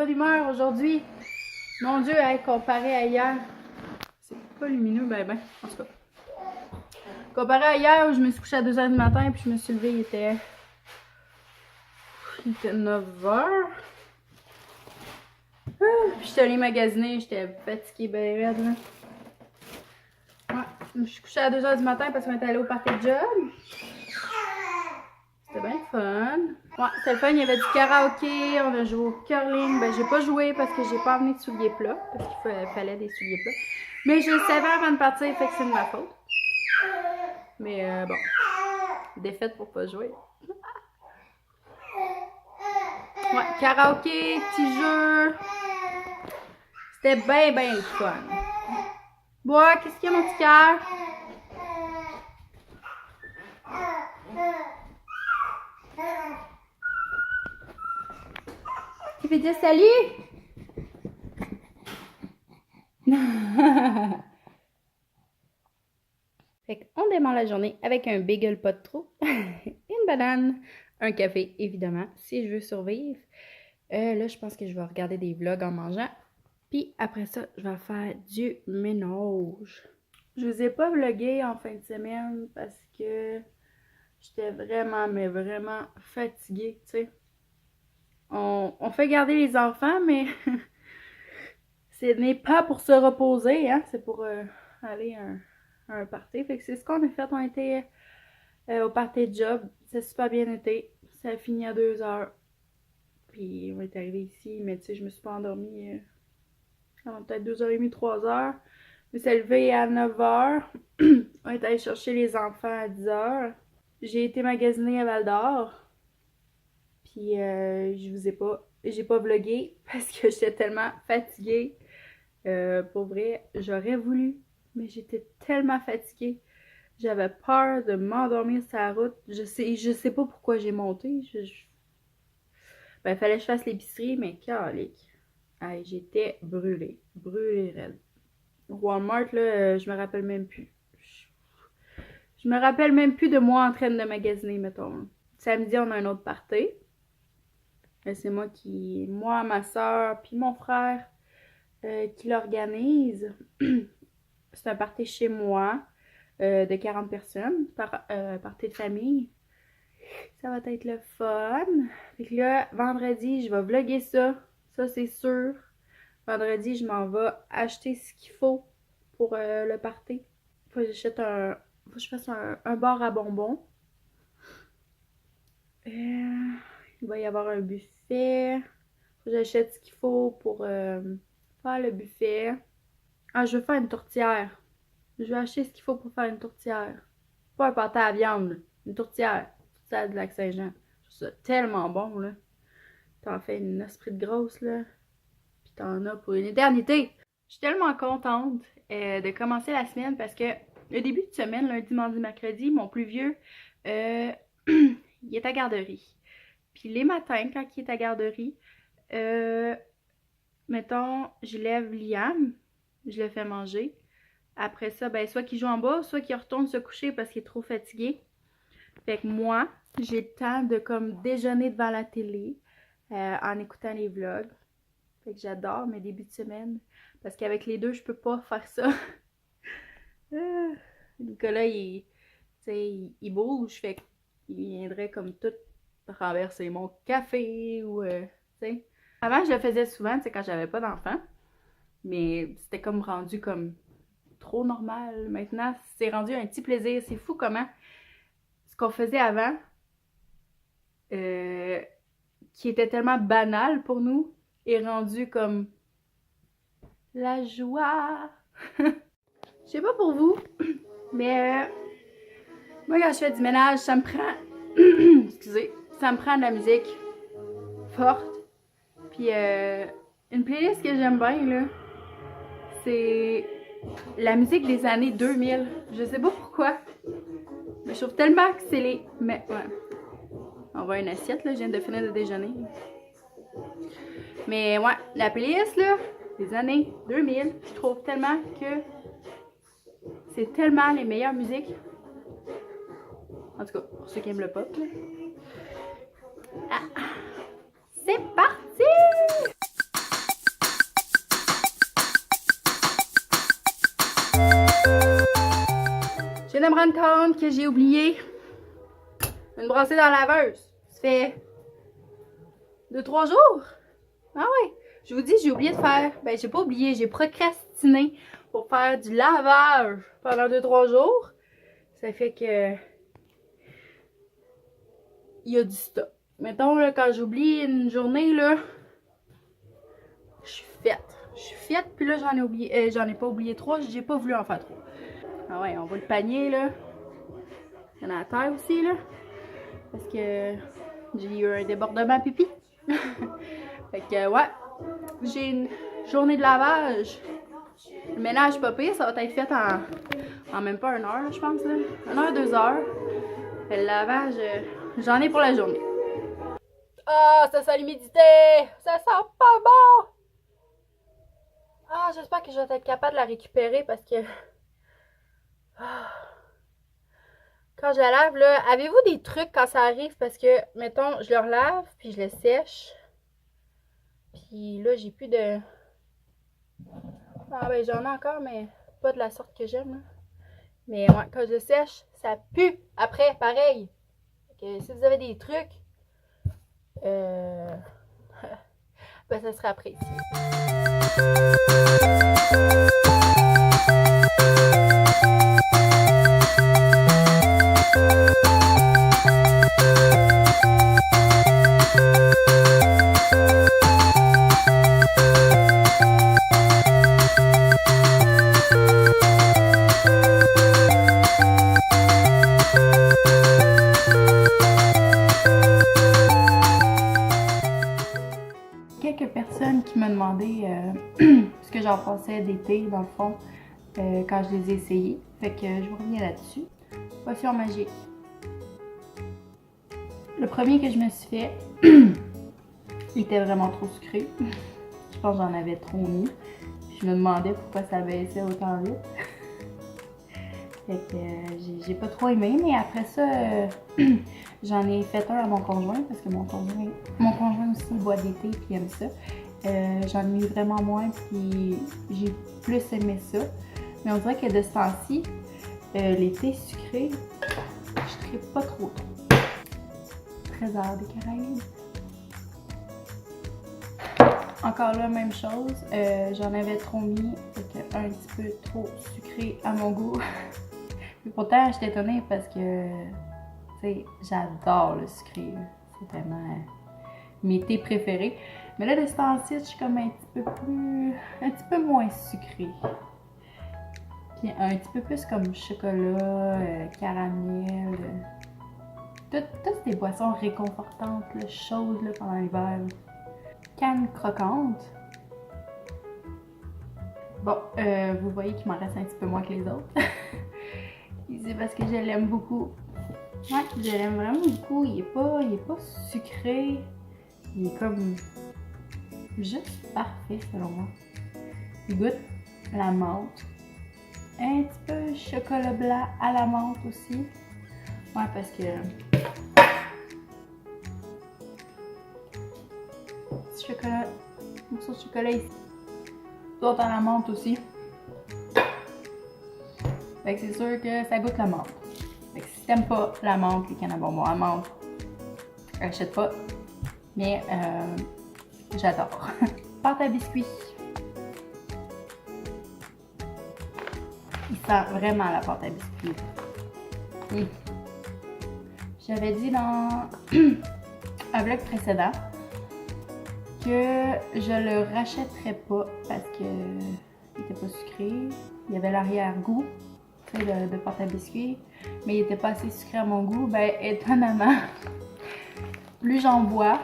bonne humeur aujourd'hui. Mon Dieu, hey, comparé à hier, c'est pas lumineux, ben, en tout cas. Comparé à hier où je me suis couchée à 2h du matin puis je me suis levée, il était 9h. Puis j'étais allée magasiner, j'étais fatiguée ben raide là. Ouais, je me suis couchée à 2h du matin parce qu'on était allé au party de job. C'était bien fun. Ouais, c'était le fun, il y avait du karaoké, on a joué au curling. Ben j'ai pas joué parce que j'ai pas amené de souliers plats, parce qu'il fallait des souliers plats. Mais je le savais avant de partir, fait que c'est de ma faute. Mais bon, défaite pour pas jouer. Ouais, karaoké, petit jeu. C'était bien le fun. Bois, qu'est-ce qu'il y a, mon petit cœur? Tu veux dire salut? Fait qu'on démarre la journée avec un bagel pas de trop, une banane, un café, évidemment, si je veux survivre. Là, je pense que je vais regarder des vlogs en mangeant. Puis après ça, je vais faire du ménage. Je vous ai pas vlogué en fin de semaine parce que j'étais vraiment, mais vraiment fatiguée, tu sais. On fait garder les enfants, mais ce n'est pas pour se reposer, hein. C'est pour aller à un party. Fait que c'est ce qu'on a fait. On était au party de job. Ça a super bien été. Ça a fini à 2h. Puis on est arrivé ici, mais tu sais, je me suis pas endormie peut-être 2h30, 3h. Je me suis levée à 9h. On est allé chercher les enfants à 10h. J'ai été magasiner à Val-d'Or. Puis je vous ai pas... J'ai pas vlogué parce que j'étais tellement fatiguée. Pour vrai, j'aurais voulu, mais j'étais tellement fatiguée. J'avais peur de m'endormir sur la route. Je sais pas pourquoi j'ai monté. Ben, fallait que je fasse l'épicerie, mais calique. Hey, j'étais brûlée. Brûlée raide. Walmart, là, je me rappelle même plus. Je me rappelle même plus de moi en train de magasiner, mettons. Samedi, on a un autre party. C'est moi, ma soeur, puis mon frère qui l'organise. C'est un party chez moi de 40 personnes, party de famille. Ça va être le fun. Fait que là, vendredi, je vais vlogger ça. Ça, c'est sûr. Vendredi, je m'en vais acheter ce qu'il faut pour le party. Faut que je fasse un bar à bonbons. Il va y avoir un buffet. Faut que j'achète ce qu'il faut pour faire le buffet. Ah, je veux faire une tourtière. Je vais acheter ce qu'il faut pour faire une tourtière. Pas un pâté à viande, une tourtière. Tourtière de Lac-Saint-Jean. Je trouve ça tellement bon, là. T'en fais une esprit de grosse, là. Puis t'en as pour une éternité. Je suis tellement contente de commencer la semaine parce que le début de semaine, lundi, mardi, mercredi, mon plus vieux, il est à garderie. Puis les matins, quand il est à garderie, mettons, je lève Liam, je le fais manger. Après ça, ben, soit qu'il joue en bas, soit qu'il retourne se coucher parce qu'il est trop fatigué. Fait que moi, j'ai le temps de comme déjeuner devant la télé en écoutant les vlogs. Fait que j'adore mes débuts de semaine. Parce qu'avec les deux, je peux pas faire ça. Nicolas, il bouge. Fait qu'il viendrait comme tout renverser mon café ou, tu sais. Avant, je le faisais souvent, tu sais, quand j'avais pas d'enfant. Mais c'était comme rendu comme trop normal. Maintenant, c'est rendu un petit plaisir. C'est fou comment ce qu'on faisait avant, qui était tellement banal pour nous, est rendu comme la joie. Je sais pas pour vous, mais moi quand je fais du ménage, ça me prend excusez, ça me prend de la musique forte. Puis une playlist que j'aime bien là, c'est la musique des années 2000. Je sais pas pourquoi, mais je trouve tellement que c'est les... Mais ouais, on va une assiette là, je viens de finir de déjeuner. Mais ouais, la playlist là, des années 2000, je trouve tellement que c'est tellement les meilleures musiques. En tout cas, pour ceux qui aiment le pop là. Ah, c'est parti! de me rendre compte que j'ai oublié une brossée dans la laveuse. Ça fait 2-3 jours. Ah ouais. Je vous dis, j'ai oublié de faire. Ben, j'ai pas oublié, j'ai procrastiné pour faire du lavage pendant 2-3 jours. Ça fait que il y a du stock. Mettons, là, quand j'oublie une journée, là, je suis faite. Je suis faite, puis là, j'en ai oublié. J'en ai pas oublié 3, j'ai pas voulu en faire 3. Ah ouais, on voit le panier, là. Il y en a à terre aussi, là. Parce que j'ai eu un débordement pipi. Fait que, ouais. J'ai une journée de lavage. Le ménage pas pire, ça va être fait en même pas 1 heure, je pense, là. 1 heure, 2 heures. Le lavage, j'en ai pour la journée. Ah, ça sent l'humidité! Ça sent pas bon! Ah, j'espère que je vais être capable de la récupérer parce que... Ah. Quand je la lave, là, avez-vous des trucs quand ça arrive? Parce que, mettons, je le relave, puis je le sèche. Puis là, j'ai plus de... Ah ben, j'en ai encore, mais pas de la sorte que j'aime, là. Mais ouais, quand je le sèche, ça pue après, pareil. Donc, si vous avez des trucs, ben, ça serait apprécié. Quelques personnes qui me demandaient ce que j'en pensais d'été, dans le fond, quand je les ai essayés. Fait que je vous reviens là-dessus. Potion magique. Le premier que je me suis fait, il était vraiment trop sucré. Je pense que j'en avais trop mis. Je me demandais pourquoi ça baissait autant vite. Fait que j'ai pas trop aimé, mais après ça, j'en ai fait un à mon conjoint parce que mon conjoint aussi boit d'été et aime ça. J'en ai mis vraiment moins puis j'ai plus aimé ça. Mais on dirait que de ce temps-ci, l'été sucré, je tripe pas trop. Trésor des Caraïbes. Encore là, même chose. J'en avais trop mis, fait que un petit peu trop sucré à mon goût. Mais pourtant, j'étais étonnée parce que, tu sais, j'adore le sucré. C'est vraiment mes thés préférés. Mais là, de ce temps-ci, je suis comme un petit peu moins sucrée. Puis un petit peu plus comme chocolat, caramel. Toutes ces boissons réconfortantes, là, chaudes là, pendant l'hiver. Canne croquante. Bon, vous voyez qu'il m'en reste un petit peu moins que les autres. C'est parce que je l'aime beaucoup. Ouais, je l'aime vraiment beaucoup. Il est pas sucré. Il est comme juste parfait selon moi. Il goûte la menthe. Un petit peu chocolat blanc à la menthe aussi. Ouais, parce que petit chocolat, morceau de chocolat ici. D'autres à la menthe aussi. Fait que c'est sûr que ça goûte la menthe. Fait que si t'aimes pas la menthe, les cannes à bonbons à menthe, achète pas. Mais j'adore. Pâte à biscuits. Il sent vraiment la pâte à biscuits. J'avais dit dans un vlog précédent que je le rachèterais pas parce que il était pas sucré. Il y avait l'arrière-goût de pâte à biscuits, mais il était pas assez sucré à mon goût. Ben étonnamment, plus j'en bois,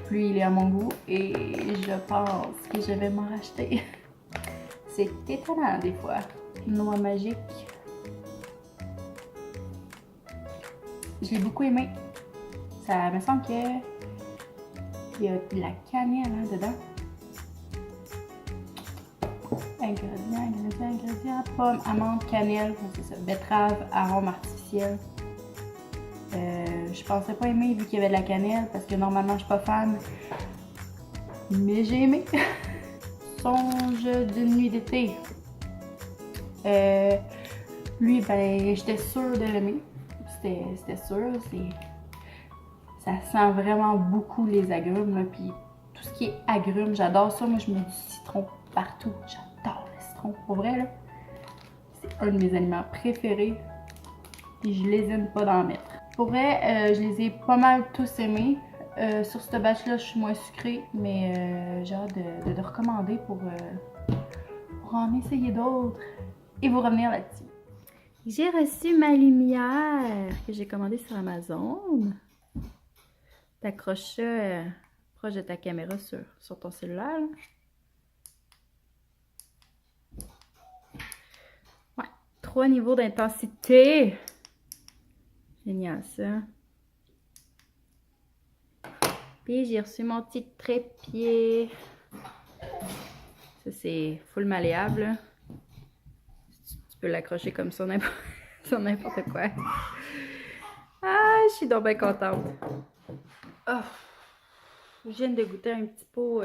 plus il est à mon goût et je pense que je vais m'en racheter. C'est étonnant des fois. Noix magique. Je l'ai beaucoup aimé. Ça me semble que il y a de la cannelle hein, dedans. Ingrédients. Pomme, amande, cannelle, c'est ça. Betterave, arôme artificiel. Je pensais pas aimer vu qu'il y avait de la cannelle parce que normalement je suis pas fan. Mais j'ai aimé. Songe d'une nuit d'été. Lui, ben, j'étais sûre de l'aimer. C'était sûr. Ça sent vraiment beaucoup les agrumes, là. Puis tout ce qui est agrumes, j'adore ça. Moi, je mets du citron partout. J'adore le citron. Pour vrai, là, c'est un de mes aliments préférés. Puis je lésine pas d'en mettre. Pour vrai, je les ai pas mal tous aimés. Sur cette batch-là, je suis moins sucrée, mais j'ai hâte de le recommander pour en essayer d'autres et vous revenir là-dessus. J'ai reçu ma lumière que j'ai commandée sur Amazon. T'accroches ça proche de ta caméra sur ton cellulaire. Là. Ouais, 3 niveaux d'intensité. Génial ça. Puis j'ai reçu mon petit trépied. Ça c'est full malléable. Là. Tu peux l'accrocher comme ça sur n'importe quoi. Ah, je suis donc bien contente. Oh, je viens de goûter un petit pot.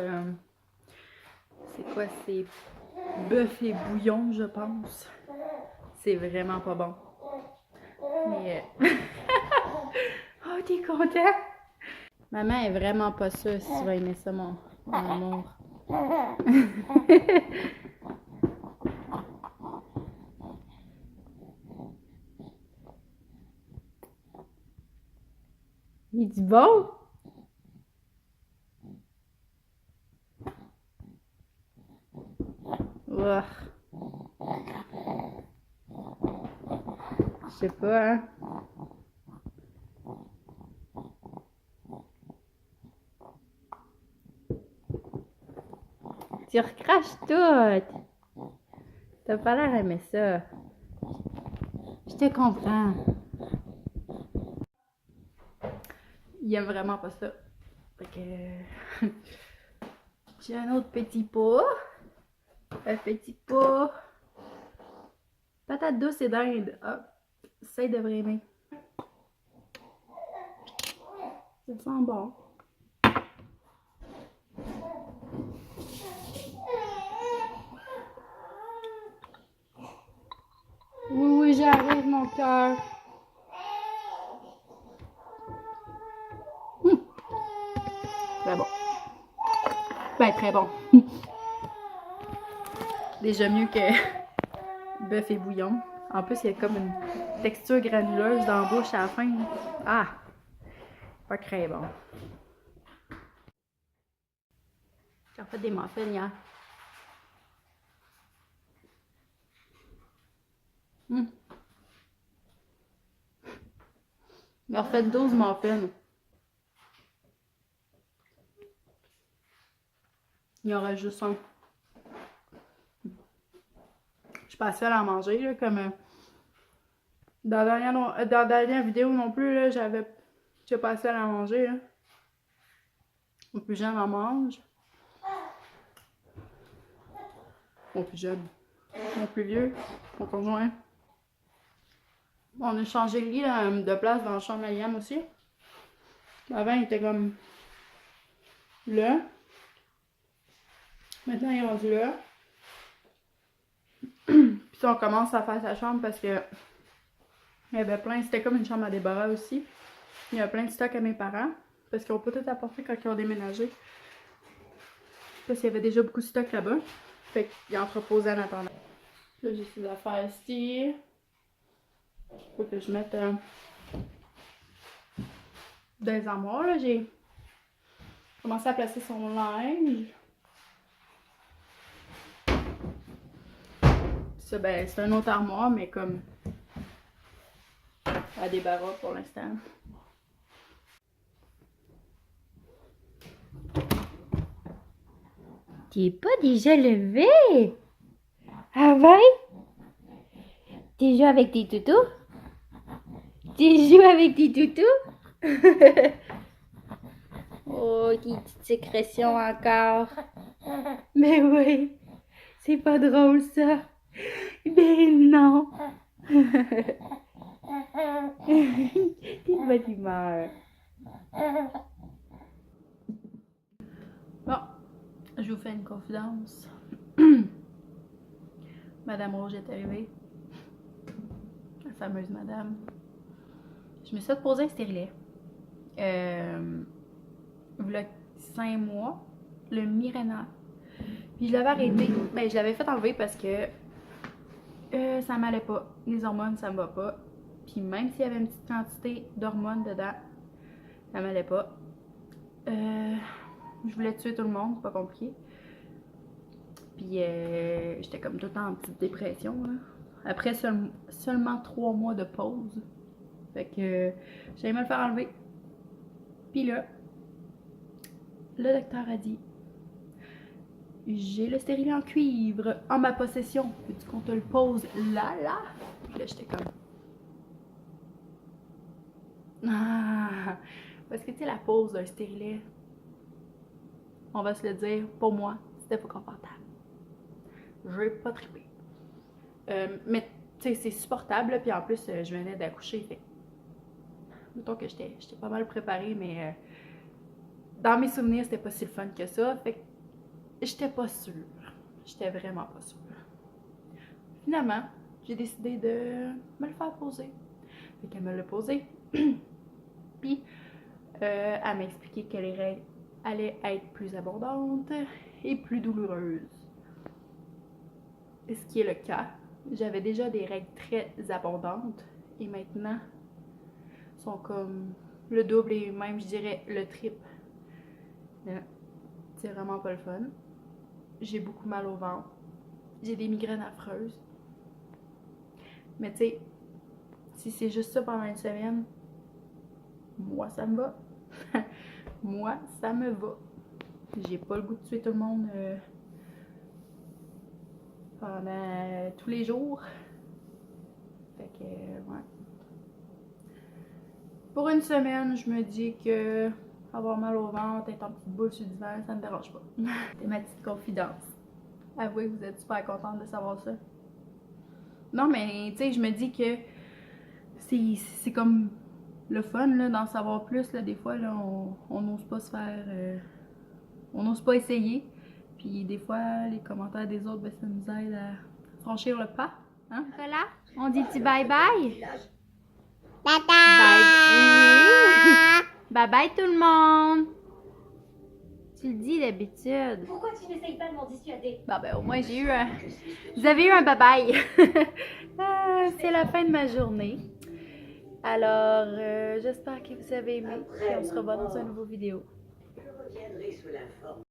C'est quoi? C'est bœuf et bouillon, je pense. C'est vraiment pas bon. Mais. Oh, t'es content? Maman est vraiment pas sûre si tu vas aimer ça, mon amour. Il dit bon? Ouah. Je sais pas, hein? Tu recraches tout! T'as pas l'air d'aimer ça. Je te comprends. Il aime vraiment pas ça. Fait que... J'ai un autre petit pot. Un petit pot. Patate douce et dinde. Ah, ça, il devrait aimer. Ça sent bon. Oui, oui, j'arrive, mon cœur. Très bon. Ben, très bon. Déjà mieux que bœuf et bouillon. En plus, il y a comme une texture granuleuse dans la bouche à la fin. Ah! Pas très bon. J'ai fait des muffins hier. J'ai refait 12 muffins. Il y en reste juste un. Je suis pas seule à en manger, là, comme dans la dernière vidéo non plus, là, j'étais pas seule à manger. Là. Mon plus jeune en mange. Mon plus jeune. Mon plus vieux. Mon conjoint. On a changé le lit là, de place dans la chambre à Liam aussi. Avant, il était comme là. Maintenant, il est rendu là. Puis on commence à faire sa chambre parce que il y avait plein, c'était comme une chambre à débarras aussi. Il y a plein de stocks à mes parents parce qu'ils n'ont pas tout apporté quand ils ont déménagé. Parce qu'il y avait déjà beaucoup de stocks là-bas. Fait qu'ils entreposaient en attendant. Là, j'ai ces affaires ici. Faut que je mette dans les armoires. Là, j'ai commencé à placer son linge. Ça, ben, c'est un autre armoire, mais comme à débarras pour l'instant. T'es pas déjà levé? Ah ouais? Tu joues avec tes toutous? Tu joues avec tes toutous? Oh, qui petite sécrétion encore. Mais oui, c'est pas drôle ça. Mais non. T'es de bonne humeur. Bon, je vous fais une confidence. Madame Rouge est arrivée. fameuse madame. Je me suis fait poser un stérilet. Il y a 5 mois, le Mirena. Puis je l'avais arrêté. Ben, je l'avais fait enlever parce que ça m'allait pas. Les hormones, ça me va pas. Puis même s'il y avait une petite quantité d'hormones dedans, ça m'allait pas. Je voulais tuer tout le monde, c'est pas compliqué. Puis j'étais comme tout le temps en petite dépression, là. Après seulement 3 mois de pause. Fait que j'allais me le faire enlever. Puis là, le docteur a dit: j'ai le stérilet en cuivre en ma possession. Veux-tu qu'on te le pose là? Puis là, j'étais comme... Ah! Parce que tu sais, la pose d'un stérilet, on va se le dire, pour moi, c'était pas confortable. Je vais pas triper. Mais tu sais, c'est supportable, puis en plus, je venais d'accoucher, fait mettons que j'étais pas mal préparée, mais dans mes souvenirs, c'était pas si le fun que ça, fait que j'étais pas sûre. J'étais vraiment pas sûre. Finalement, j'ai décidé de me le faire poser. Fait qu'elle me l'a posé. Puis, elle m'a expliqué que les règles allaient être plus abondantes et plus douloureuses. Ce qui est le cas. J'avais déjà des règles très abondantes et maintenant sont comme le double et même, je dirais, le triple. C'est vraiment pas le fun. J'ai beaucoup mal au ventre. J'ai des migraines affreuses. Mais tu sais, si c'est juste ça pendant une semaine, moi ça me va. Moi ça me va. J'ai pas le goût de tuer tout le monde pendant tous les jours. Fait que, ouais. Pour une semaine, je me dis que avoir mal au ventre, être en petite boule sur du verre, ça me dérange pas. C'est ma petite confidence. Avouez que vous êtes super contente de savoir ça. Non, mais tu sais, je me dis que c'est comme le fun là, d'en savoir plus. Là, des fois, là, on n'ose pas se faire. On n'ose pas essayer. Puis des fois, les commentaires des autres, ben, ça nous aide à franchir le pas. Hein? Voilà, on dit petit bye bye. Bye bye. Oui. Bye bye tout le monde. Tu le dis d'habitude. Pourquoi tu n'essayes pas de m'en dissuader? Bon, ben au moins j'ai eu un... Vous avez eu un bye bye. C'est la fin de ma journée. Alors, j'espère que vous avez aimé. Et on se revoit dans une nouvelle vidéo. Je reviendrai sous la forme.